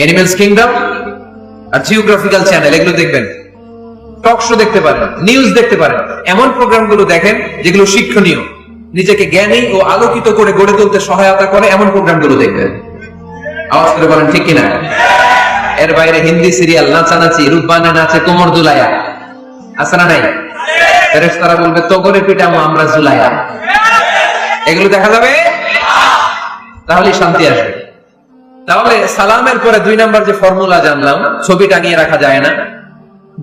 Animals kingdom আর geographical channel, এগুলো দেখবেন। Talk show দেখতে পারেন, নিউজ দেখতে পারেন। এমন প্রোগ্রামগুলো দেখেন যেগুলো শিক্ষণীয়, নিজেকে জ্ঞানী ও আলোকিত করে গড়ে তুলতে সহায়তা করে, এমন প্রোগ্রামগুলো দেখবেন। আওয়াজ করে বলেন ঠিক কিনা? এর বাইরে হিন্দি সিরিয়াল, নাচানাচি, রূপবানা নাচে কোমর দুলাইয়া, আছে না নাই? ফেরেশতারা বলবে তোগরে পিটামো আমরা জুলাইয়া। এগুলো দেখা যাবে, তাহলে শান্তি আসবে। তাহলে সালামের পরে 2 নাম্বার যে ফর্মুলা জানলাম, ছবি টাঙিয়ে রাখা যায় না,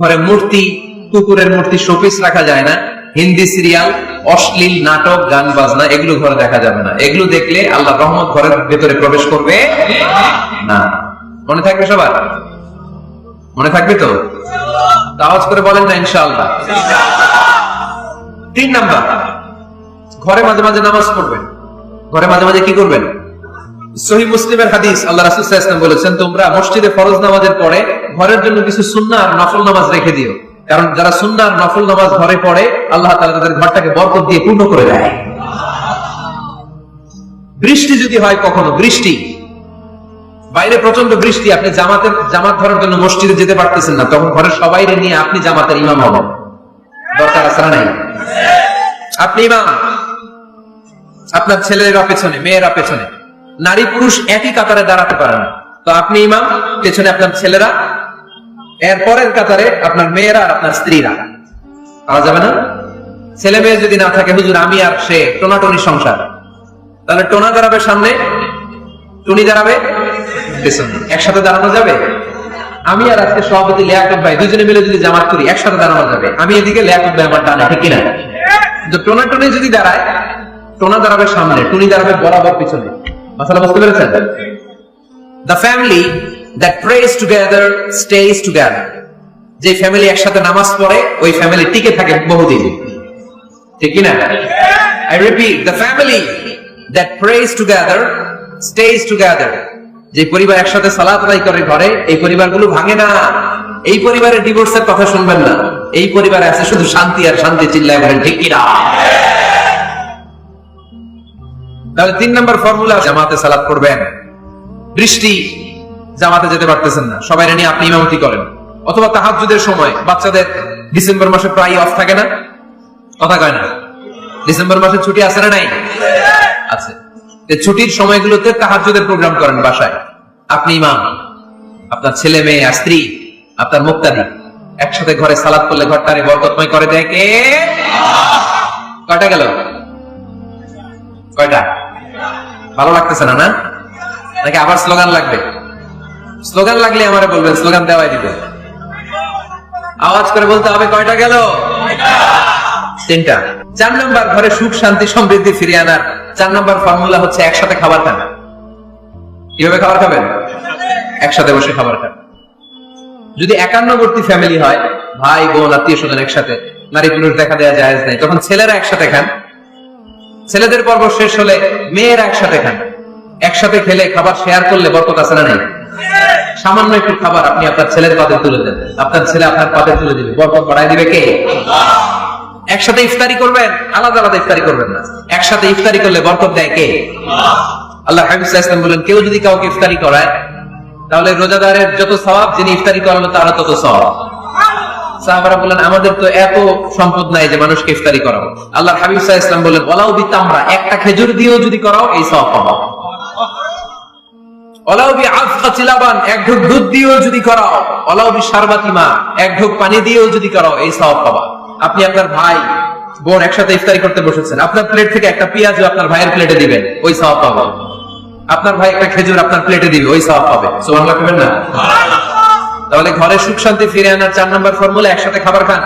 ঘরে মূর্তি, কুকুরের মূর্তি, শোপিস রাখা যায় না, হিন্দি সিরিয়াল, অশ্লীল নাটক, গান বাজনা, এগুলো ঘরে দেখা যাবে না। এগুলো দেখলে আল্লাহ রহমত ঘরের ভেতরে প্রবেশ করবে না। মনে থাকবে সবার? মনে থাকবে তো? আওয়াজ করে বলেন না ইনশাআল্লাহ। 3 নাম্বার, ঘরে মাঝে মাঝে নামাজ পড়বেন। ঘরে মাঝে মাঝে কি করবেন? সহিহ মুসলিমের হাদিস, আল্লাহ রাসূল সাল্লাল্লাহু আলাইহি ওয়াসাল্লাম বলেছেন, তোমরা মসজিদে ফরজ নামাজের পরে ঘরের জন্য কিছু সুন্নাহ আর নফল নামাজ রেখে দিও। কারণ যারা সুন্নাহ আর নফল নামাজ ঘরে পড়ে, আল্লাহ তাআলা তাদের ঘরটাকে বরকত দিয়ে পূর্ণ করে দেয়। বৃষ্টি যদি হয়, কখনো বৃষ্টি, বাইরে প্রচন্ড বৃষ্টি, আপনি জামাত ধরার জন্য মসজিদে যেতে পারতেছেন না, তখন ঘরের সবাইরে নিয়ে আপনি জামাতের ইমাম হবেন। দরকার আছে না নাই? আপনি ইমাম, আপনার ছেলেরা পেছনে, মেয়েরা পেছনে, নারী পুরুষ একই কাতারে দাঁড়াতে পারে না, তো আপনি ইমাম, পেছনে আপনার ছেলেরা, এর পরের কাতারে আপনার মেয়েরা আর আপনার স্ত্রীরা। পাওয়া যাবে না? ছেলে মেয়ে যদি না থাকে, হুজুর আমি আর সে টোনাটনি সংসার, তাহলে টোনা দাঁড়াবে সামনে, টুনি দাঁড়াবে পেছনে, একসাথে দাঁড়ানো যাবে? আমি আর আজকে সভাপতি লিয়াকত ভাই দুজনে মিলে যদি জামাত করি, একসাথে দাঁড়ানো যাবে? আমি এদিকে, লিয়াকত ভাই আমার ডানে, ঠিক কিনা? টোনা টুনি যদি দাঁড়ায়, টোনা দাঁড়াবে সামনে, টুনি দাঁড়াবে বরাবর পিছনে। মাসালা বুঝতে পেরেছেন? The family that prays together stays together. যে ফ্যামিলি একসাথে নামাজ পড়ে, ওই ফ্যামিলি টিকে থাকে বহুদিন, ঠিক কিনা? I repeat, the family that prays together stays together. যে পরিবার একসাথে সালাত আদায় করে ঘরে, এই পরিবারগুলো ভাঙে না। এই পরিবারে ডিভোর্সের কথা শুনবেন না। এই পরিবারে আছে শুধু শান্তি আর শান্তি। চিল্লায় বলেন ঠিক কিনা? তাহলে 3 নাম্বার ফর্মুলা, জামাতে সালাত পড়বেন। বৃষ্টি, জামাতে যেতে পারতেছেন না, সবাই নিয়ে আপনি ইমামতি করেন। অথবা তাহাজ্জুদের সময়, বাচ্চাদের ডিসেম্বর মাসে প্রায় অফ থাকে না? কথা কয় না? ডিসেম্বর মাসে ছুটি আছে না নাই? আছে। ছুটির সময়গুলোতে তাহাজ্জুদের প্রোগ্রাম করেন বাসায়। আপনি ইমাম, আপনার ছেলে মেয়ে আর স্ত্রী, আপনার মুক্তাদি, একসাথে ঘরে সালাত করলে ঘরটারে বরকতময় করে দেয় কে? কয়টা গেল? কয়টা? ভালো লাগতেছে না? নাকি আবার স্লোগান লাগবে? স্লোগান লাগলে আমারে বলবেন, স্লোগান দেওয়াই দিবে। আওয়াজ করে বলতে হবে কয়টা গেল? 3টা। 4 নাম্বার, ঘরে সুখ শান্তি সমৃদ্ধি ফিরিয়ে আনার 4 নাম্বার ফর্মুলা হচ্ছে একসাথে খাবার খান। কিভাবে খাবার খাবেন? একসাথে বসে খাবার খান। যদি একান্নবর্তী ফ্যামিলি হয়, ভাই বোন আত্মীয় স্বজন একসাথে, নারী পুরুষ দেখা দেওয়া জায়েজ নাই, তখন ছেলেরা একসাথে খান। ছেলেদের পর্ব শেষ হলে মেয়েরা একসাথে খান। একসাথে খেলে খাবার শেয়ার করলে বরকত আছে না নাই? সামান্য একটু খাবার আপনি আপনার ছেলের পাতে তুলে দেন, আপনার ছেলে আপনার পাতে তুলে দিবে, বরকত বাড়ায় দিবে কে? একসাথে ইফতারি করবেন, আলাদা আলাদা ইফতারি করবেন না। একসাথে ইফতারি করলে বরকত দেয় কে? আল্লাহ হাবিব সাল্লাল্লাহু আলাইহি ওয়াসাল্লাম বলেন, কেউ যদি কাউকে ইফতারি করায়, তাহলে রোজাদারের যত সওয়াব, যিনি ইফতারি করালো তারও তত সওয়াব। সাহাবারা বলেন, আমাদের তো এত সম্পদ নাই যে মানুষকে ইফতারি করাবো। আল্লাহ হাবিব সাল্লাল্লাহু আলাইহি ওয়াসাল্লাম বলেন, ওয়ালাউ বিতামরা, একটা খেজুর দিয়েও যদি করাও এই সওয়াব পাবা। ওয়ালাউ বিআফকা চিলাবান, এক ঢোক দুধ দিয়েও যদি করাও, ওয়ালাউ বিশারবাতিমা, এক ঢোক পানি দিয়েও যদি করাও, এই সওয়াব পাবা। আপনি আপনার ভাই বোন একসাথে ইফতারি করতে বসেছেন, আপনার প্লেট থেকে একটা পেঁয়াজও আপনার ভাইয়ের প্লেটে দিবেন, ওই সওয়াব পাবেন। আপনার ভাই একটা খেজুর আপনার প্লেটে দিবে, ওই সওয়াব পাবে। সুবহানাল্লাহ বলবেন না? তাহলে ঘরে সুখ শান্তি ফিরে আনার 4 নাম্বার ফর্মুলা, একসাথে খাবার খান।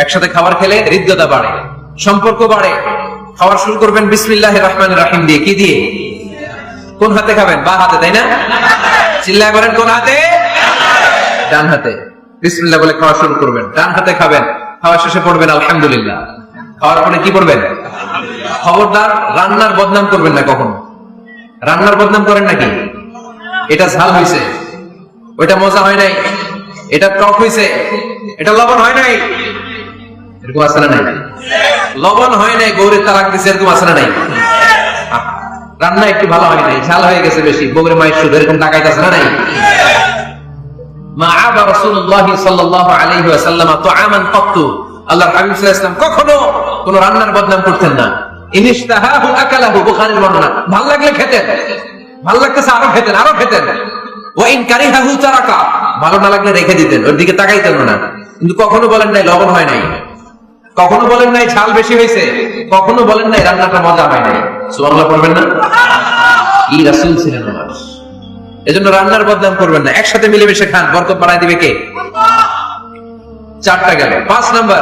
একসাথে খাবার খেলে হৃদ্যতা বাড়ে, সম্পর্ক বাড়ে। খাবার শুরু করবেন বিসমিল্লাহির রহমানির রহিম দিয়ে। কি দিয়ে? কোন হাতে খাবেন? বা হাতে, তাই না? চিল্লায় বলেন কোন হাতে? ডান হাতে। বিসমিল্লাহ বলে খাওয়া শুরু করবেন। ডান হাতে খাবেন, খাওয়া শেষে পড়বেন আলহামদুলিল্লাহ। খাওয়ার পরে কি পড়বেন? খবরদার রান্নার বদনাম করবেন না কখনো। রান্নার বদনাম করেন নাকি? এটা ঝাল হয়েছে, ওইটা মজা হয় নাই, এটা টক হয়েছে, এটা লবণ হয় নাই, এরকম আছে না নাই? লবণ হয় নাই, গৌরের তালাক দিছে, এরকম আছে না নাই? রান্না একটু ভালো হয় নাই, ঝাল হয়ে গেছে বেশি, বউরে মায়ের শুধু এরকম টাকাইতেছে না নাই? মা আবা রাসূলুল্লাহ সাল্লাল্লাহু আলাইহি ওয়াসাল্লাম তুআমান ক্বাতু, আল্লাহর হাবিব সাল্লাল্লাহু আলাইহি ওয়াসাল্লাম কখনো কোন রান্নার বদনাম করতেন না। ইনিশতাহাহু আকালাহু, বুখারীর বর্ণনা। ভালো লাগলে খেতেন, ভালো লাগতেছে আরো খেতেন, আরো খেতেন। ওয়া ইন কারিহাহু তারাকা, ভালো না লাগলে রেখে দিতেন, ওর দিকে তাকাইতেন না। কিন্তু কখনো বলেন নাই লবণ হয় নাই, কখনো বলেন নাই ঝাল বেশি হয়েছে, কখনো বলেন নাই রান্নাটা মজা হয় নাই। সুবহানাল্লাহ পড়বেন না? কি রাসূল ছিলেন আমার। এজন্য রান্নার বদনাম করবেন না, একসাথে মিলেমিশে খান, বরকত বাড়ায় দিবে কে? চারটা গেল। 5 নাম্বার,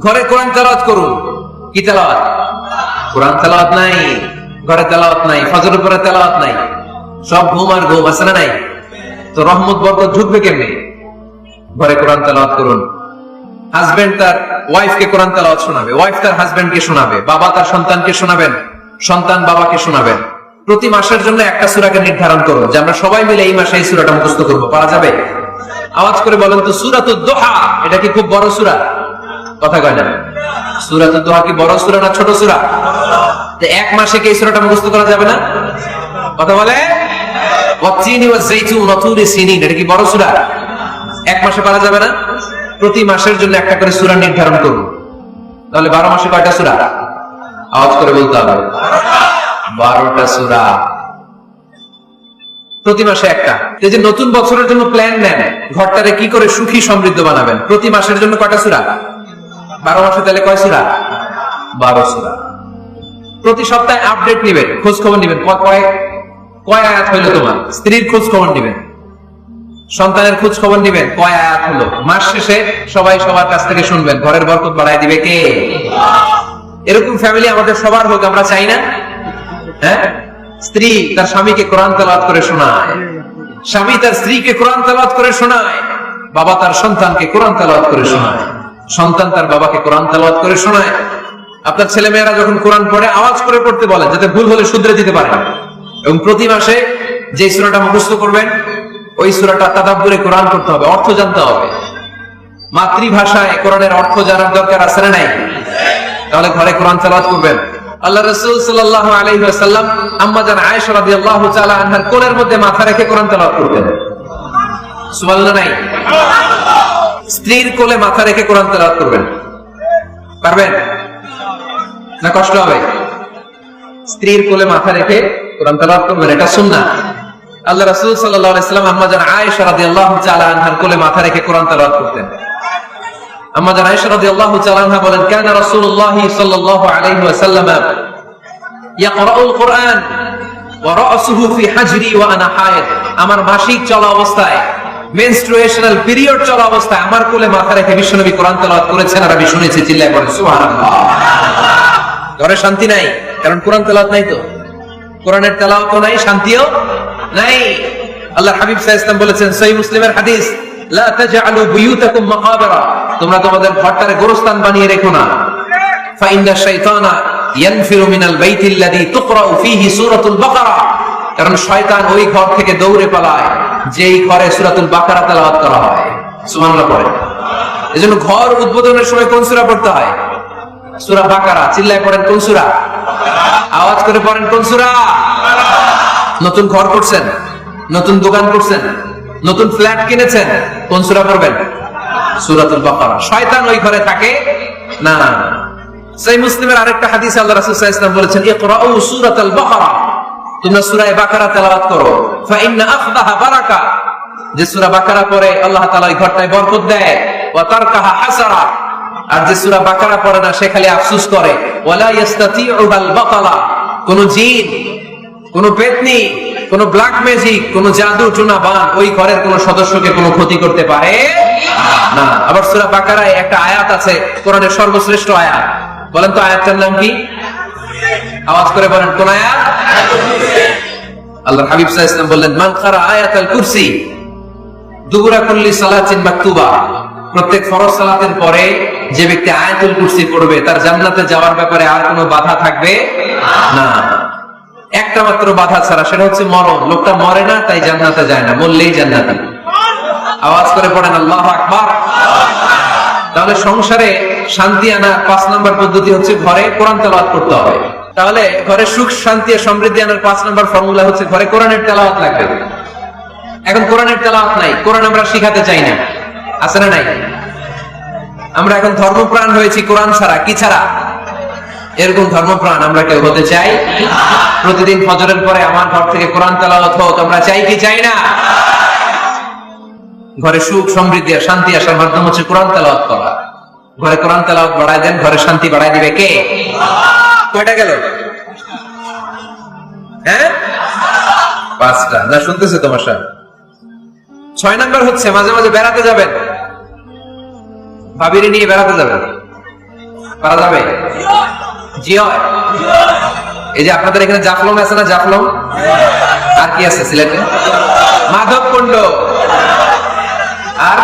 ঘরে কোরআন তেলাওয়াত করুন। কি তেলাওয়াত? কোরআন তেলাওয়াত নাই, ঘরে তেলাওয়াত নাই, ফজরের পরে তেলাওয়াত নাই, সব ঘুম আর ঘুম, আছে না নাই? তো রহমত বরকত ঢুকবে কেমনে? ঘরে কোরআন তেলাওয়াত করুন। হাজবেন্ড তার ওয়াইফকে কোরআন তেলাওয়াত শোনাবে, ওয়াইফ তার হাজবেন্ডকে শোনাবে, বাবা তার সন্তানকে শোনাবেন, সন্তান বাবাকে শোনাবেন। প্রতি মাসের জন্য একটা সূরাকে নির্ধারণ করুন যে আমরা সবাই মিলে এই মাসে এই সূরাটা মুখস্থ করব। পারা যাবে? আওয়াজ করে বলেন তো, সূরাতুদ দোহা এটা কি খুব বড় সূরা? কথা কয় না? সূরাতুদ দোহা কি বড় সূরা না ছোট সূরা? তো এক মাসে কি এই সূরাটা মুখস্থ করা যাবে না? কথা বলে? ওয়াতিনি ওয়াযাইতুন ওয়া তুরি সিনিন, এটা কি বড় সূরা? এক মাসে পারা যাবে না? প্রতি মাসের জন্য একটা করে সূরা নির্ধারণ করুন। তাহলে 12 মাসে কয়টা সূরা? আওয়াজ করে বলতে হবে, 12টা সূরা। প্রতি মাসে একটা। এই যে নতুন বছরের জন্য প্ল্যান নেন, ঘরটারে কি করে সুখী সমৃদ্ধ বানাবেন, প্রতি মাসের জন্য কয়টা সূরা? 12 মাসে তাহলে কয় সূরা? 12 সূরা। প্রতি সপ্তাহে আপডেট নেবেন, খোঁজ খবর নেবেন, কয় আয়াত হইলো তোমার, স্ত্রীর খোঁজ খবর নেবেন, সন্তানের খোঁজ খবর নেবেন, কয় আয়াত হলো। মাস শেষে সবাই সবার কাছ থেকে শুনবেন, ঘরের বরকত বাড়ায় দিবে কে? এরকম ফ্যামিলি আমাদের সবার হোক, আমরা চাই না? হ্যাঁ, স্ত্রী তার স্বামীকে কোরআন তেলাওয়াত করে শোনায়, স্বামী তার স্ত্রীকে কোরআন তেলাওয়াত করে শোনায়, বাবা তার সন্তানকে কোরআন তেলাওয়াত করে শোনায়, সন্তান তার বাবাকে কোরআন তেলাওয়াত করে শোনায়। আপনার ছেলে মেয়েরা যখন কোরআন পড়ে আওয়াজ করে পড়তে বলেন, যাতে ভুল হলে শুধরে দিতে পারে। এবং প্রতি মাসে যে সূরাটা মুখস্থ করবেন ওই সূরাটা তাদাব্বুরে কোরআন করতে হবে, অর্থ জানতে হবে। মাতৃভাষায় কোরআনের অর্থ জানার দরকার আছে না নাই? তাহলে ঘরে কোরআন তেলাওয়াত করবেন। আল্লাহ রাসূল সাল্লাল্লাহু আলাইহি ওয়াসাল্লাম আম্মা জান আয়েশা রাদিয়াল্লাহু তাআলা আনহার কোলের মধ্যে মাথা রেখে কোরআন তেলাওয়াত করতেন। সুবহানাল্লাহ নাই? স্ত্রীর কোলে মাথা রেখে কোরআন তেলাওয়াত করবেন, পারবেন না? কষ্ট হবে? স্ত্রীর কোলে মাথা রেখে কোরআন তেলাওয়াত করবেন, এটা সুন্নাহ। আল্লাহ রাসূল সাল্লাল্লাহু আলাইহি ওয়াসাল্লাম আম্মা জান আয়েশা রাদিয়াল্লাহু তাআলা আনহার কোলে মাথা রেখে কোরআন তেলাওয়াত করতেন। আম্মা জান আয়েশা রাদিয়াল্লাহু তাআলা আনহা বলেন, কানা রাসূলুল্লাহ সাল্লাল্লাহু আলাইহি ওয়াসাল্লাম ইয়াকরাউল কুরআন ওয়া রাসুহু ফি হাজরি ওয়া আনা হায়েদ। আমার মাসিক চলা অবস্থায়, মেনস্ট্রুয়েশনাল পিরিয়ড চলা অবস্থায় আমার কোলে মাথা রেখে বিশ্বনবী কোরআন তেলাওয়াত করেছেন, আর আমি শুনেছি। চিল্লায় পড়েন সুবহানাল্লাহ। ঘরে শান্তি নাই, কারণ কোরআন তেলাওয়াত নাই। তো কোরআনের তেলাওয়াত নাই, শান্তিও নাই। আল্লাহর হাবিব সাল্লাল্লাহু আলাইহি ওয়াসাল্লাম বলেছেন, সহিহ মুসলিমের হাদিস, লা তাজআলু বুয়ুতাকুম মাকাবিরা, তোমরা তোমাদের ঘরটারে গোরস্থান বানিয়ে রেখো না। ফা ইন্না শাইতানা ইয়ানফিরু মিনাল বাইতিল্লাযী তুকরাউ ফীহি সূরাতুল বাকারা, কারণ শয়তান ওই ঘর থেকে দৌড়ে পালায় যেই ঘরে সূরাতুল বাকারা তেলাওয়াত করা হয়। সুবহানাল্লাহ পড়ে। এজন্য ঘর উদ্বোধনের সময় কোন সূরা পড়তে হয়? সূরা বাকারা। চিল্লায় পড়েন কোন সূরা? আওয়াজ করে পড়েন কোন সূরা? নতুন ঘর করছেন, নতুন দোকান করছেন, নতুন ফ্ল্যাট কিনেছেন, কোন সূরা পড়বেন? সূরাতুল বাকারা। শয়তান ওই ঘরে থাকে না। সহিহ মুসলিমের আরেকটা হাদিসে আল্লাহ রাসূল সাল্লাল্লাহু আলাইহি ওয়াসাল্লাম বলেছেন, ইকরাউ সূরাতুল বাকারা, তোমরা সূরা বাকারা তেলাওয়াত করো। ফা ইন্না আখদাহা বারাকা, যে সূরা বাকারা পড়ে আল্লাহ তাআলা ওই ঘরটায় বরকত দেয়। ওয়া তারকাহা হাসারা, আর যে সূরা বাকারা পড়ে না সে খালি আফসোস করে। ওয়ালা ইস্তাতিউল বাতালা, কোন জিন, কোন পেতনি, কোন ব্ল্যাক ম্যাজিক, কোন জাদু টুনা বান ওই ঘরের কোন সদস্যকে কোনো ক্ষতি করতে পারে না। আবার সূরা বাকারায় একটা আয়াত আছে, কোরআনের সর্বশ্রেষ্ঠ আয়াত। বলেন তো আয়াতটার নাম কি? আওয়াজ করে বলেন কোন আয়াত? আল্লাহর হাবিব সাল্লাল্লাহু আলাইহি ওয়াসাল্লাম বললেন, মান কারা আয়াতুল কুরসি দুবুরা কুল্লি সালাতিন মাকতুবা, প্রত্যেক ফরজ সালাতের পরে যে ব্যক্তি আয়াতুল কুরসি পড়বে তার জান্নাতে যাওয়ার ব্যাপারে আর কোনো বাধা থাকবে না। একটা মাত্র বাধা ছাড়া, সেটা হচ্ছে মরণ। লোকটা মরে না তাই জান্নাতে যায় না, মরলেই জান্নাতে। আওয়াজ করে পড়েন আল্লাহু আকবার। তাহলে সংসারে শান্তি আনা 5 নম্বর পদ্ধতি হচ্ছে ঘরে কোরআন তেলাওয়াত করতে হবে। তাহলে ঘরে সুখ শান্তি আর সমৃদ্ধি আনার 5 নম্বর ফর্মুলা হচ্ছে ঘরে কোরআনের তেলাওয়াত লাগবে। এখন কোরআনের তেলাওয়াত নাই, কোরআন আমরা শিখাতে চাই না, আছে না নাই? আমরা এখন ধর্মপ্রাণ হয়েছি কোরআন ছাড়া, কি ছাড়া? এরকম ধর্মপ্রাণ আমরা কেউ হতে চাই? প্রতিদিন ফজরের পরে আমার ঘর থেকে কোরআন তেলাওয়াত হোক, আমরা চাই কি চাই না? ঘরে সুখ সমৃদ্ধি আর শান্তি আসার মাধ্যম হচ্ছে কোরআন তেলাওয়াত করা। ঘরে কোরআন তেলাওয়াত বাড়ায় দেন, ঘরে শান্তি বাড়ায় দিবে কে? কয়টা গেল? হ্যাঁ, 5টা। না শুনতেছে তোমার সাথে? 6 নাম্বার হচ্ছে মাঝে মাঝে বেড়াতে যাবেন, ভাবিরে নিয়ে বেড়াতে যাবেন। পারা যাবে? জি হয়। এই যে আপনাদের এখানে জাফলং আছে না? জাফলং আর কি আছে সিলেটে? মাধবকুণ্ড আর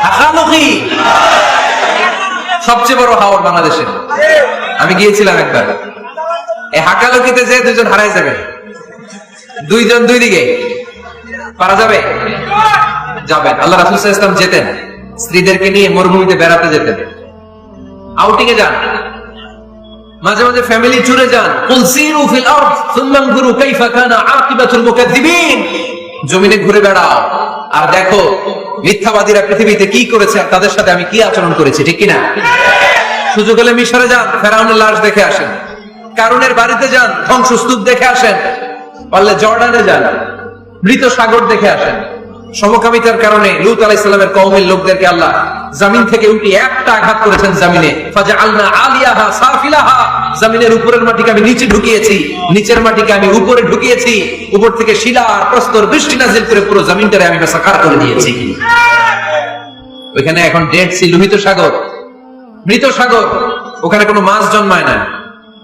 হাকালুকি, সবচেয়ে বড় হাওর বাংলাদেশের। আমি গিয়েছিলাম একবার। এই হাকালুকিতে যে 2 জন হারাই যাবে, 2 জন 2 দিকে। পারা যাবে? যাবেন। আল্লাহ রাসূল সাল্লাল্লাহু আলাইহি ওয়াসাল্লাম যেতেন, স্ত্রীদেরকে নিয়ে মরুভূমিতে বেড়াতে যেতেন, আউটিং এ যান, মাঝে মাঝে ফ্যামিলি ট্যুরে যান। কুল সিরু ফিল আরদ সুম্মা আনজুরু কাইফা কানা আকিবাতুল মুকাজ্জিবিন। জমিনে ঘুরে বেড়াও আর দেখো মিথ্যাবাদীরা পৃথিবীতে কি করেছে আর তাদের সাথে আমি কি আচরণ করেছি, ঠিক কি না? সুযোগ হলে মিশরে যান, ফেরাউনের লাশ দেখে আসেন। কারুনের বাড়িতে যান, ধ্বংসস্তূপ দেখে আসেন। পারলে জর্ডানে যান, মৃত সাগর দেখে আসেন। সমকামিতার কারণে লূত আলাইহিস সালামের কওমের লোকদেরকে আল্লাহ জমিন থেকে উঠিয়ে একটা আঘাত করেছেন জমিনে। ফাজআলনা আলিয়াহা সাফিলাহা, জমিনের উপরের মাটিকে আমি নিচে ঢুকিয়েছি, নিচের মাটিকে আমি উপরে ঢুকিয়েছি। উপর থেকে শিলা আর প্রস্তর বৃষ্টি নাযিল করে পুরো জমিনটারে আমি মাসাকার করে দিয়েছি। ওখানে এখন ডেড সি, লোহিত সাগর, মৃত সাগর। ওখানে কোনো মাছ জন্মায় না,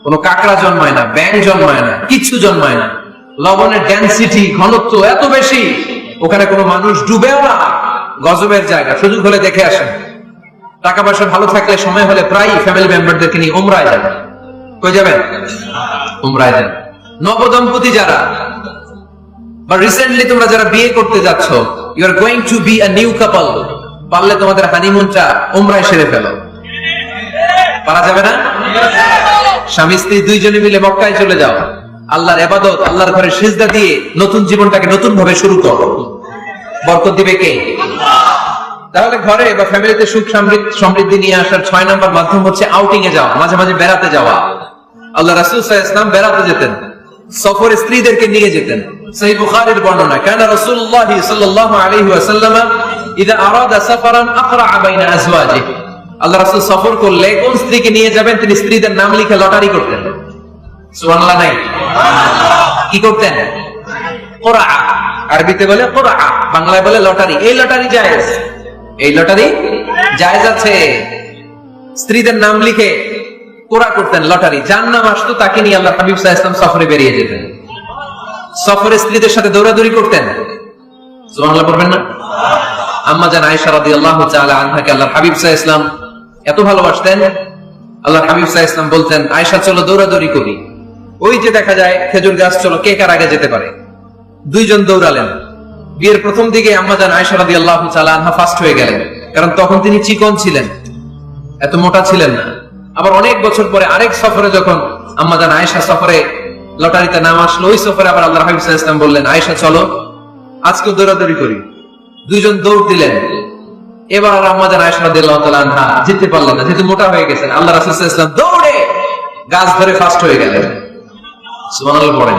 কোনো কাঁকড়া জন্মায় না, ব্যাঙ জন্মায় না, কিচ্ছু জন্মায় না। লবণের ডেনসিটি, ঘনত্ব এত বেশি, ওখানে কোনো মানুষ ডুবেও না। গজবের জায়গা, সুযোগ হলে দেখে আসেন। টাকা পয়সা ভালো থাকলে সময় হলে প্রায় ফ্যামিলি মেম্বারদেরকে নিয়ে উমরায় যান। কই যাবেন? উমরায় যান। নবদম্পতি যারা বা রিসেন্টলি তোমরা যারা বিয়ে করতে যাচ্ছ, you are going to be a new couple, পারলে তোমাদের হানিমুনটা উমরায় সেরে ফেলো। পারা যাবে না? স্বামী স্ত্রী 2 জনে মিলে মক্কায় চলে যাও, আল্লাহর ইবাদত, আল্লাহর ঘরে সিজদা দিয়ে নতুন জীবনটাকে নতুন ভাবে শুরু করো। বরকত দিবে কে? তাহলে ঘরে বা ফ্যামিলিতে সুখ সমৃদ্ধি নিয়ে আসার 6 নম্বর মাধ্যম হচ্ছে আউটিং এ যাওয়া, মাঝে মাঝে বেড়াতে যাওয়া। আল্লাহ রাসূল সাল্লাল্লাহু আলাইহি ওয়াসাল্লাম বেড়াতে যেতেন, সফরে স্ত্রীদেরকে নিয়ে যেতেন। সহিহ বুখারীর বর্ণনা, কানা রাসূলুল্লাহ সাল্লাল্লাহু আলাইহি ওয়াসাল্লাম ইযা আরাদা সাফারান আকরা বাইনা আজওয়াজিহি। আল্লাহ রাসূল সফর করলে কোন স্ত্রীকে নিয়ে যাবেন তিনি স্ত্রীদের নাম লিখে লটারি করতেন। সুবহানাল্লাহ নাই? কি করতেন? কোরআ, আরবিতে বলে কোরআ, বাংলায় বলে লটারি। এই লটারি জায়েজ, এই লটারি জায়েজ আছে। স্ত্রীদের নাম লিখে কোরআ করতেন, লটারি। যার নাম আসতো তাকে নিয়ে আল্লাহ হাবিব সাল্লাল্লাহু আলাইহি ওয়াসাল্লাম সফরে বেরিয়ে যেতেন। সফরে স্ত্রীদের সাথে দৌড়াদৌড়ি করতেন। সুবহানাল্লাহ পড়বেন না? আম্মা জান আয়েশা রাদিয়াল্লাহু তাআলা আনহাকে আল্লাহ হাবিব সাল্লাল্লাহু আলাইহি ওয়াসাল্লাম এত ভালোবাসতেন, আল্লাহ হাবিব সাল্লাল্লাহু আলাইহি ওয়াসাল্লাম বলতেন, আয়েশা চলো দৌড়াদৌড়ি করি। ওই যে দেখা যায় খেজুর গাছ, চলো কে কার আগে যেতে পারে। 2 জন দৌড়ালেন। বিয়ের প্রথম দিকে আম্মা জান আয়েশা রাদিয়াল্লাহু তাআলা আনহা ফার্স্ট হয়ে গেলেন, কারণ তখন তিনি চিকন ছিলেন, এত মোটা ছিলেন না। আবার অনেক বছর পরে আরেক সফরে যখন আম্মা জান আয়েশা সফরে লটারিতে নাম আসলো, ওই সফরে আবার আল্লাহ হাবিব সাল্লাল্লাহু আলাইহি ওয়াসাল্লাম বললেন, আয়েশা চলো আজকে দৌড়াদৌড়ি করি। 2 জন দৌড় দিলেন। এবার আম্মা জান আয়েশা রাদিয়াল্লাহু তাআলা আনহা জিততে পারলেন না, যেহেতু মোটা হয়ে গেছেন। আল্লাহ রাসূল সাল্লাল্লাহু আলাইহি ওয়াসাল্লাম দৌড়ে গাছ ধরে ফার্স্ট হয়ে গেলেন। সুবহানাল্লাহ পড়েন।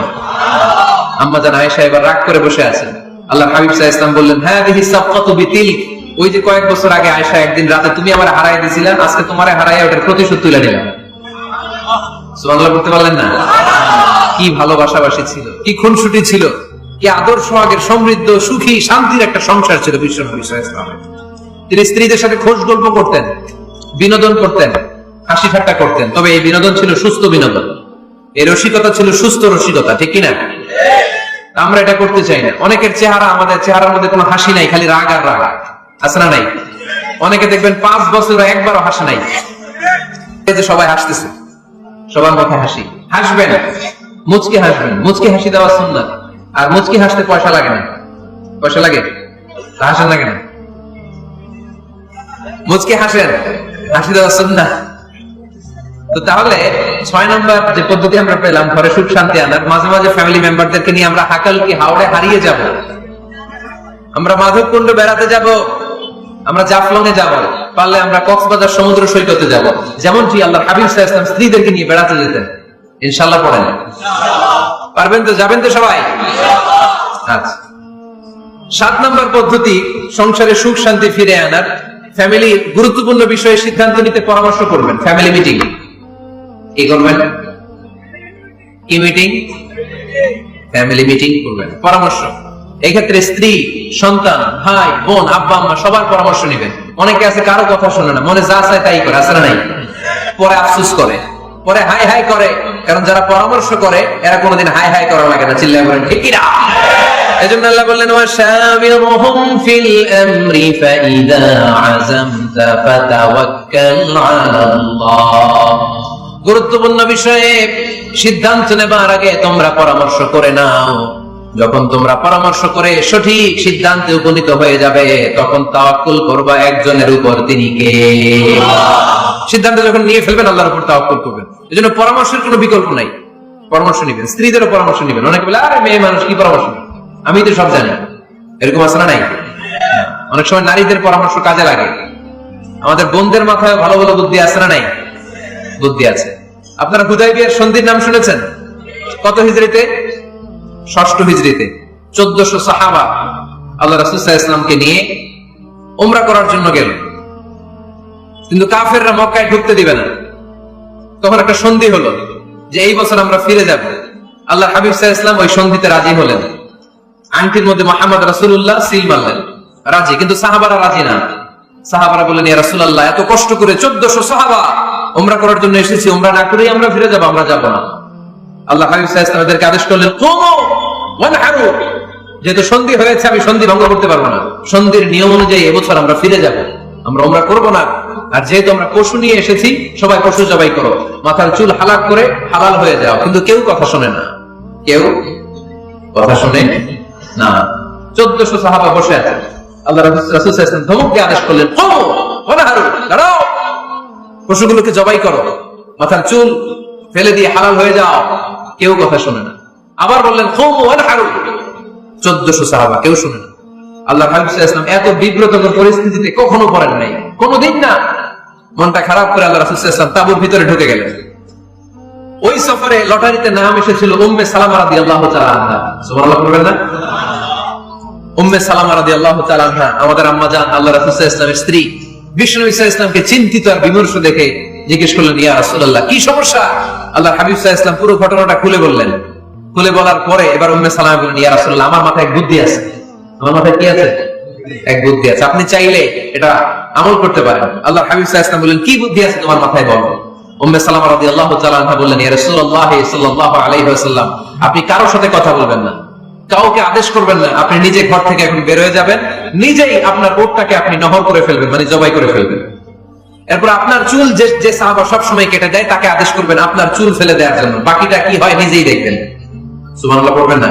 আম্মা জান আয়েশা এবার রাগ করে বসে আছেন। আল্লাহ হাবিব সাল্লাল্লাহু আলাইহি ওয়াসাল্লাম বললেন, হাদিহি সাফকাতু বিতিলক, ওই যে কয়েক বছর আগে আয়েশা একদিন রাতে তুমি আমারে হারাই দিয়েছিলে, আজকে তোমারে হারাইয়া ওটার প্রতিশোধ তুলে নিলাম। সুবহানাল্লাহ বলতে পারলেন না? কি ভালোবাসাবাসী ছিল, কি খুনসুটি ছিল, কি আদর সোহাগের সমৃদ্ধ সুখী শান্তির একটা সংসার ছিল বিশ্ব নবী সাল্লাল্লাহু আলাইহি ওয়াসাল্লামের। তিনি স্ত্রীদের সাথে খোশ গল্প করতেন, বিনোদন করতেন, হাসি ঠাট্টা করতেন। তবে এই বিনোদন ছিল সুস্থ বিনোদন, এই রসিকতা ছিল সুস্থ রসিকতা, ঠিক কিনা? আমরা এটা করতে চাই না। অনেকের চেহারা, আমাদের চেহারার মধ্যে কোনো হাসি নাই, খালি রাগ আর রাগ, আছে না নাই? অনেকে দেখবেন 5 বছর একবারও হাসে নাই। এই যে সবাই হাসতেছে, সবার মুখে হাসি, হাসবেন, মুচকি হাসবেন। মুচকি হাসি দেওয়া সুন্নাত। আর মুচকি হাসতে পয়সা লাগে না। পয়সা লাগে? হাসেন লাগে না? মুচকি হাসেন, হাসি দেওয়া সুন্নাত। তো তাহলে 6 নম্বর যে পদ্ধতি আমরা পেলাম ঘরে সুখ শান্তি আনার, মাঝে মাঝে ফ্যামিলি মেম্বারদেরকে নিয়ে আমরা হাকাল কি হাওড়ে হারিয়ে যাব, আমরা মাধবকুণ্ড বেড়াতে যাব, আমরা জাফলং এ যাব, পারলে আমরা কক্সবাজার সমুদ্র সৈকতে যাব, যেমনটি আল্লাহর হাবিব সাল্লাল্লাহু আলাইহি ওয়াসাল্লাম স্ত্রীদেরকে নিয়ে বেড়াতে যেতেন। ইনশাআল্লাহ পড়েন, পারবেন তো? যাবেন তো সবাই? আচ্ছা, 7 নম্বর পদ্ধতি সংসারে সুখ শান্তি ফিরে আনার, ফ্যামিলি গুরুত্বপূর্ণ বিষয়ে সিদ্ধান্ত নিতে পরামর্শ করবেন। ফ্যামিলি মিটিং কি করবেন? কি মিটিং? ফ্যামিলি মিটিং করবেন, পরামর্শ। এই ক্ষেত্রে স্ত্রী, সন্তান, ভাই, বোন, আব্বা আম্মা সবার পরামর্শ নেবেন। অনেকে আছে কারো কথা শোনে না, মনে যা চায় তাই করে, আছে না নাই? পরে আফসোস করে, পরে হাই হাই করে, কারণ যারা পরামর্শ করে এরা কোনোদিন হাই হাই করা লাগে না, চিল্লায় বলেন ঠিক কি না? এজন্য আল্লাহ বললেন ওয়াশাবিরহুম ফিল আমরি ফাইদা আযামতা ফাতাওয়াক্কাল আলাল্লাহ। গুরুত্বপূর্ণ বিষয়ে সিদ্ধান্ত নেবার আগে তোমরা পরামর্শ করে নাও। যখন তোমরা পরামর্শ করে সঠিক সিদ্ধান্তে উপনীত হয়ে যাবে, তখন তাওয়াক্কুল করবা একজনের উপর, তিনি কে? সিদ্ধান্ত যখন নিয়ে ফেলবেন আল্লাহর উপর তাওয়াক্কুল করবেন। এজন্য পরামর্শের কোনো বিকল্প নাই, পরামর্শ নেবেন। স্ত্রীদেরও পরামর্শ নেবেন। অনেকে বলে আরে মেয়ে মানুষ কি পরামর্শ, আমি তো সব জানি, এরকম আছে না নাই? অনেক সময় নারীদের পরামর্শ কাজে লাগে। আমাদের বোনদের মাথায় ভালো ভালো বুদ্ধি আছে না নাই? বুদ্ধি আছে। আপনারা হুদায়বিয়ার সন্ধির নাম শুনেছেন? কত হিজরিতে? 6 হিজরিতে 1400 সাহাবা আল্লাহ রাসূল সাল্লাল্লাহু আলাইহি ওয়াসাল্লামকে নিয়ে উমরা করার জন্য গেল, কিন্তু কাফেররা মক্কায় ঢুকতে দিবে না। তখন একটা সন্ধি হলো যে এই বছর আমরা ফিরে যাব। আল্লাহর হাবিব সাল্লাল্লাহু আলাইহি ওয়াসাল্লাম ওই সন্ধিতে রাজি হলেন। আংটির মধ্যে মুহাম্মদ রাসূলুল্লাহ সিল মারলেন, রাজি। কিন্তু সাহাবারা রাজি না। সাহাবারা বললেন ইয়া রাসূলুল্লাহ, এত কষ্ট করে 1400 সাহাবা উমরা করার জন্য এসেছি, উমরা না করেই আমরা ফিরে যাব, আমরা যাব না। আল্লাহ হাবিব সাল্লাল্লাহু আলাইহি ওয়াসাল্লাম এদেরকে আদেশ করলেন কুমু ওয়ানহারু, যেহেতু সন্ধি হয়েছে আমি সন্ধি ভঙ্গ করতে পারবো না, সন্ধির নিয়ম অনুযায়ী এবছর আমরা ফিরে যাব, আমরা উমরা করব না। আর যেহেতু আমরা পশু নিয়ে এসেছি, সবাই পশু জবাই করো, মাথার চুল হালাক করে হালাল হয়ে যাও। কিন্তু কেউ কথা শোনে না, কেউ কথা শোনে না। 1400 সাহাবা বসে আছে। আল্লাহ রাসূল সাল্লাল্লাহু আলাইহি ওয়াসাল্লাম ধমক দিয়ে আদেশ করলেন কুমু ওয়ানহারু, দাঁড়াও, পশুগুলোকে জবাই করো, মাথার চুল ফেলে দিয়ে হালাল হয়ে যাও। কেউ কথা শোনে না। আবার বললেন কুমু ওয়ানহারু, 1400 সাহাবা, কেউ শুনে না। আল্লাহ হাবিব সাল্লাল্লাহু আলাইহি ওয়াসাল্লাম এত বিব্রতকর পরিস্থিতিতে কখনো পড়েন নাই, কোনোদিন না। মনটা খারাপ করে আল্লাহ রাসূল সাল্লাল্লাহু আলাইহি ওয়াসাল্লাম তাঁবুর ভিতরে ঢুকে গেলেন। ওই সফরে লটারিতে নাম এসেছিল উম্মে সালামা রাদিয়াল্লাহু তাআলা আনহা। সুবহানাল্লাহ বলবেন না? উম্মে সালামা রাদিয়াল্লাহু তাআলা আনহা আমাদের আম্মা জান, আল্লাহ রাসূল সাল্লাল্লাহু আলাইহি ওয়াসাল্লামের স্ত্রী। বিষ্ণু নবী সাল্লাল্লাহু আলাইহি ওয়াসাল্লামকে চিন্তিত আর বিমর্ষ দেখে জিজ্ঞেস করলেন ইয়া রাসূলুল্লাহ, কি সমস্যা? আল্লাহ হাবিব সাল্লাল্লাহু আলাইহি ওয়াসাল্লাম পুরো ঘটনাটা খুলে বললেন। খুলে বলার পরে এবার উম্মে সালামা বললেন ইয়া রাসূলুল্লাহ, আমার মাথায় এক বুদ্ধি আছে। আমার মাথায় কি আছে? এক বুদ্ধি আছে, আপনি চাইলে এটা আমল করতে পারেন। আল্লাহ হাবিব সাল্লাল্লাহু আলাইহি ওয়াসাল্লাম বললেন কি বুদ্ধি আছে তোমার মাথায়, বলো। উম্মে সালামা রাদিয়াল্লাহু তাআলা আনহা বললেন ইয়া রাসূলুল্লাহ সাল্লাল্লাহু আলাইহি ওয়াসাল্লাম, আপনি কারোর সাথে কথা বলবেন না, কাউকে আদেশ করবেন না, আপনি নিজে ঘর থেকে এখন বের হয়ে যাবেন, নিজেই আপনার ওটটাকে আপনি নহর করে ফেলবেন, মানে জবাই করে ফেলবেন। এরপর আপনার চুল যে সাহাবা সব সময় কেটে দেয় তাকে আদেশ করবেন আপনার চুল ফেলে দেওয়ার জন্য, বাকিটা কি হয় নিজেই দেখবেন। সুবহানাল্লাহ পড়বেন না?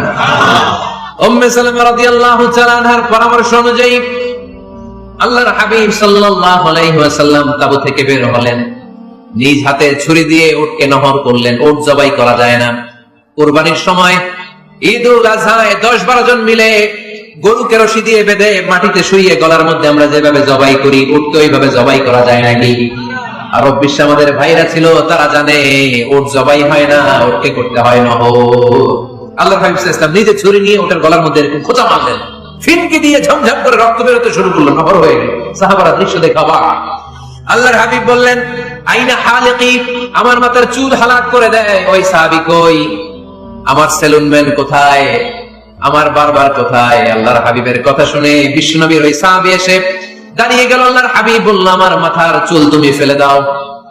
উম্মে সালামা রাদিয়াল্লাহু তাআলা আনহার পরামর্শ অনুযায়ী আল্লাহর হাবিব সাল্লাল্লাহু আলাইহি ওয়াসাল্লাম তাবু থেকে বের হলেন। নিজ হাতে ছুরি দিয়ে উটকে নহর করলেন। উট জবাই করা যায় না। কুরবানির সময় ঈদুল আযহায় 10-12 জন মিলে গরুকে রশি দিয়ে বেঁধে মাটিতে শুইয়ে গলার মধ্যে আমরা যেভাবে জবাই করি, উটকে ওইভাবে জবাই করা যায় নাকি? আরব বিশ্বে আমাদের ভাইরা ছিল, তারা জানে উট জবাই হয় না, উটকে করতে হয় নহর। আল্লাহর হাবিব সাল্লাল্লাহু আলাইহি ওয়াসাল্লাম নিজে ছুরি নিয়ে ওটার গলার মধ্যে এরকম খোঁচা মারলেন, ফিনকি দিয়ে ঝমঝম করে রক্ত বেরোতে শুরু করলো, নহর হয়ে গেল। সাহাবারা দৃশ্য দেখে অবাক। আল্লাহর হাবিব বললেন আইনা হালিকি, আমার মাথার চুল হালাক করে দেয় ওই সাহাবী কই? আমার সেলুনম্যান কোথায়? আমার বারবার কোথায়? আল্লাহর হাবিবের কথা শুনে বিশ্বনবীর ওই সাহাবী এসে দাঁড়িয়ে গেল। আল্লাহর হাবিব বলল আমার মাথার চুল তুমি ফেলে দাও।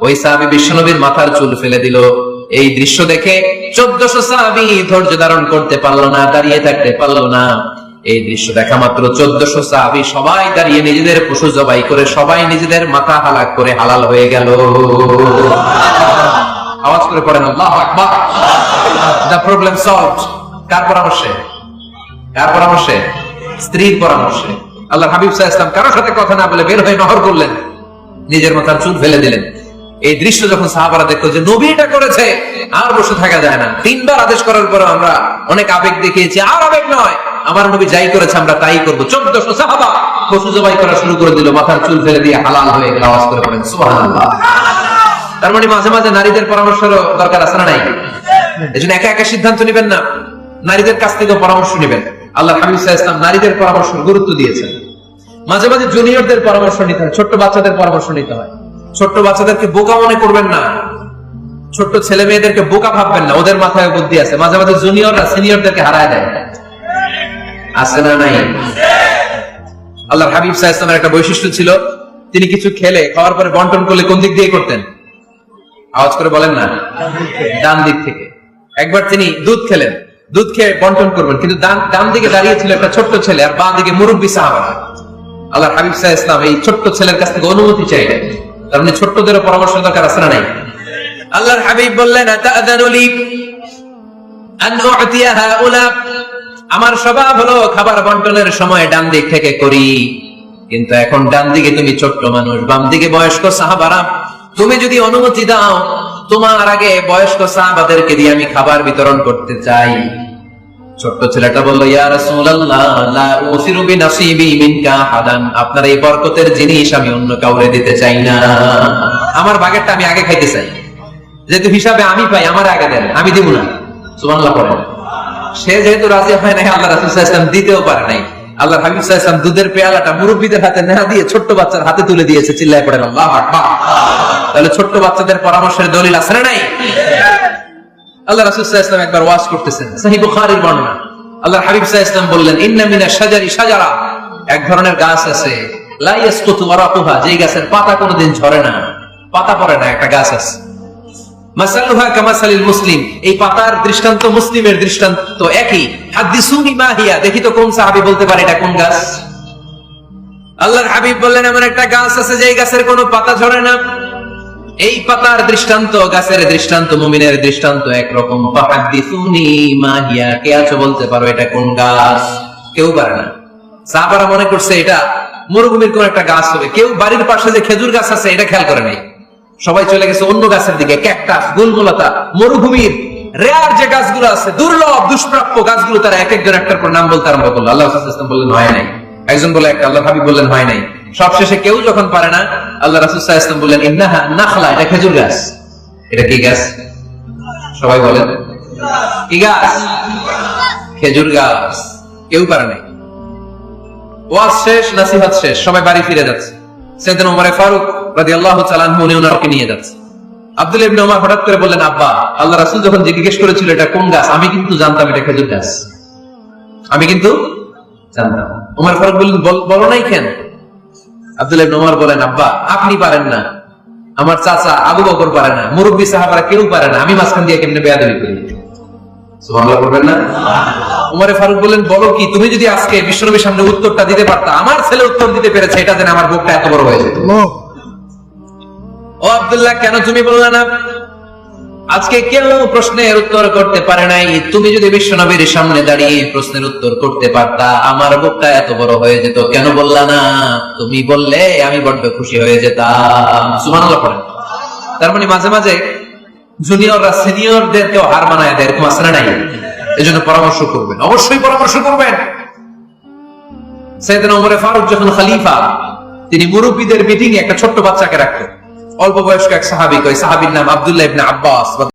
ওই সাহাবী বিশ্বনবীর মাথার চুল ফেলে দিল। এই দৃশ্য দেখে 1400 সাহাবী ধৈর্য ধারণ করতে পারলো না, দাঁড়িয়ে থাকতে পারলো না। এই দৃশ্য দেখা মাত্র 1400 সাহাবী সবাই দাঁড়িয়ে নিজেদের পশু জবাই করে সবাই নিজেদের মাথা হালাক করে হালাল হয়ে গেল। আওয়াজ করে পড়েন আল্লাহু আকবার। The problem solved. কার পরামর্শে? কার পরামর্শে? স্ত্রীর পরামর্শে। আল্লাহর হাবিব সাল্লাল্লাহু আলাইহি ওয়াসাল্লাম কারোর সাথে কথা না বলে বের হয়ে নহর করলেন, নিজের মাথার চুল ফেলে দিলেন। এই দৃশ্য যখন সাহাবারা দেখলো যে নবী এটা করেছে, আর বসে থাকা যায় না। 3 বার আদেশ করার পর আমরা অনেক আবেগ দেখিয়েছি, আর আবেগ নয়, আমার নবী যাই করেছে আমরা তাই করবো। 1400 সাহাবা পশু জবাই করা শুরু করে দিল, মাথার চুল ফেলে দিয়ে হালাল হয়ে গেল। আওয়াজ করে বলেন সুবহানাল্লাহ। তার মানে মাঝে মাঝে নারীদের পরামর্শেরও দরকার আছে না নাই? এজন্য একা একা সিদ্ধান্ত নেবেন না, নারীদের কাছ থেকে পরামর্শ নেবেন। আল্লাহ হাবিব সাল্লাল্লাহু আলাইহি ওয়াসাল্লাম নারীদের পরামর্শের গুরুত্ব দিয়েছেন। মাঝে মাঝে জুনিয়রদের পরামর্শ নিতে হয়, ছোট্ট বাচ্চাদের পরামর্শ নিতে হয়। ছোট্ট বাচ্চাদেরকে বোকা মনে করবেন না, ছোট্ট ছেলে মেয়েদেরকে বোকা ভাববেন না, ওদের মাথায় বুদ্ধি আছে। মাঝে মাঝে জুনিয়ররা সিনিয়রদেরকে হারায় দেয়, আছে না নাই? আল্লাহর হাবিব সাল্লাল্লাহু আলাইহি ওয়াসাল্লামের একটা বৈশিষ্ট্য ছিল, তিনি কিছু খেলে খাওয়ার পরে বন্টন করলে কোন দিক দিয়ে করতেন? আওয়াজ করে বলেন না, ডান দিক থেকে। একবার তিনি দুধ খেলেন, দুধ খেয়ে বন্টন করবেন, কিন্তু ডান দিকে দাঁড়িয়ে ছিল একটা ছোট্ট ছেলে, আর বাঁ দিকে মুরব্বী সাহাবারা। আল্লাহর হাবিব সাল্লাল্লাহু আলাইহি ওয়াসাল্লাম এই ছোট্ট ছেলের কাছ থেকে অনুমতি চাইলেন। তার মানে ছোট্টদেরও পরামর্শ দরকার আছে না নাই? আল্লাহর হাবিব বললেন, আতাআযানু লি আন উ'তিয়া হাউলা, আমার স্বভাব হলো খাবার বন্টনের সময় ডান দিক থেকে করি, কিন্তু এখন ডান দিকে তুমি ছোট্ট মানুষ, বাম দিকে বয়স্ক সাহাবারা, তুমি যদি অনুমতি দাও তোমার আগে বয়স্ক সাহাবাদেরকে দিয়ে আমি খাবার বিতরণ করতে চাই। ছোট্ট ছেলেটা বলল, ইয়া রাসূলুল্লাহ লা উসিরু বিনাসিবি মিনকা হাদান, আপনার এই বরকতের জিনিস আমি অন্য কাউরে দিতে চাই না, আমার ভাগেরটা আমি আগে খাইতে চাই, যেহেতু হিসাবে আমি পাই আমার আগে দেন, আমি দিব না। সুবহানাল্লাহ পড়েন। সে যেহেতু রাজি হয় নাই, আল্লাহ রাসূল সাল্লাল্লাহু আলাইহি ওয়াসাল্লাম দিতেও পারে নাই। আল্লাহ হাবিব সাল্লাল্লাহু আলাইহি ওয়াসাল্লাম দুধের পেয়ালাটা মুরব্বিদের হাতে না দিয়ে ছোট্ট বাচ্চার হাতে তুলে দিয়েছে। চিল্লায় পড়েন আল্লাহু আকবার। তাহলে ছোট্ট বাচ্চাদের পরামর্শের দলিল আছে না নাই? আল্লাহ রাসূল সাল্লাল্লাহু আলাইহি ওয়াসাল্লাম একবার ওয়াজ করতেছেন, সহিহ বুখারীর বর্ণনা। আল্লাহর হাবিব সাল্লাল্লাহু আলাইহি ওয়াসাল্লাম বললেন, ইন্না মিনাশ শাজারি শাজারা, এক ধরনের গাছ আছে, লা ইয়াসকুতু ওয়ারাকুহা, যেই গাছের পাতা কোনোদিন ঝরে না, পাতা পড়ে না, একটা গাছ আছে। মাসালুহা কামাসালিল মুসলিম, এই পাতার দৃষ্টান্ত মুসলিমের দৃষ্টান্ত একই। হাদিসুনি মা হিয়া, দেখি তো কোন সাহাবী বলতে পারে এটা কোন গাছ? আল্লাহর হাবিব বললেন, এমন একটা গাছ আছে যেই গাছের কোনো পাতা ঝরে না। এই পাতার দৃষ্টান্ত, গাছের দৃষ্টান্ত, মুমিনের দৃষ্টান্ত একরকম। ফাহাদিসুনি মা হিয়া, কে আছো বলতে পারো এটা কোন গাছ? কেউ পারে না। সাহাবারা মনে করছে এটা মরুভূমির কোন একটা গাছ হবে। কেউ বাড়ির পাশে যে খেজুর গাছ আছে এটা খেয়াল করে নাই, সবাই চলে গেছে অন্য গাছের দিকে। ক্যাকটাস, গুলমুলতা, মরুভূমির রেয়ার যে গাছগুলো আছে, দুর্লভ দুষ্প্রাপ্য গাছগুলো, তারা এক একজন একটার পর নাম বলতে আরম্ভ করলো। আল্লাহ রাসূল সাল্লাল্লাহু আলাইহি ওয়াসাল্লাম বললেন হয় নাই, একজন বলে একটা, আল্লাহ হাবিব বললেন হয় নাই। সবশেষে কেউ যখন পারে না, আল্লাহ রাসূল সাল্লাল্লাহু আলাইহি ওয়াসাল্লাম বললেন, ইন্নাহা নাখলা, এটা খেজুর গাছ। এটা কি গাছ? সবাই বলেন কি গাছ? খেজুর গাছ। কেউ পারে নাই। ওয়াজ শেষ, নসিহত শেষ, সবাই বাড়ি ফিরে যাচ্ছে। সাইয়েদনা ওমর ফারুক রাদিয়াল্লাহু তাআলা আনহু উনি ওনাকে নিয়ে যাচ্ছে। আব্দুল্লাহ ইবনে ওমর হঠাৎ করে বললেন, আব্বা, আল্লাহ রাসূল যখন জিজ্ঞেস করেছিল এটা কোন গাছ, আমি কিন্তু জানতাম এটা খেজুর গাছ, আমি কিন্তু জানতাম। ওমর ফারুক বললেন, বলো নাই কেন? আব্দুল্লাহ ইবনে ওমর বলেন, আব্বা, আপনি পারেন না, আমার চাচা আবু বকর পারে না, মুরব্বী সাহাবারা কেউ পারে না, আমি মাঝখান দিয়ে কেমনে বেয়াদবি করি? সুবহানাল্লাহ বলবেন না? ওমর ফারুক বললেন, বলো কি, তুমি যদি আজকে বিশ্বনবীর সামনে উত্তরটা দিতে পারতা, আমার ছেলে উত্তর দিতে পেরেছে, এটা যেন আমার বুকটা এত বড় হয়ে যেত। ও আব্দুল্লাহ, কেন তুমি বললে না? আজকে কেউ প্রশ্নের উত্তর করতে পারে নাই, তুমি যদি বিশ্বনবীর সামনে দাঁড়িয়ে প্রশ্নের উত্তর করতে পারতা, আমার বুকটা এত বড় হয়ে যেত। কেন বললা না? তুমি বললে আমি বড্ড খুশি হয়ে যেতাম। সুবহানাল্লাহ পড়েন। তার মানে মাঝে মাঝে জুনিয়ররা সিনিয়রদেরকেও হার মানায় দেয়, এরকম আছে না নাই? এজন্য পরামর্শ করবেন, অবশ্যই পরামর্শ করবেন। সাইয়েদনা ওমর ফারুক যখন খলিফা, তিনি মুরব্বীদের মিটিং এ একটা ছোট্ট বাচ্চাকে রাখতেন, অল্প বয়স্ক এক সাহাবী, ওই সাহাবীর নাম আব্দুল্লাহ ইবনে আব্বাস।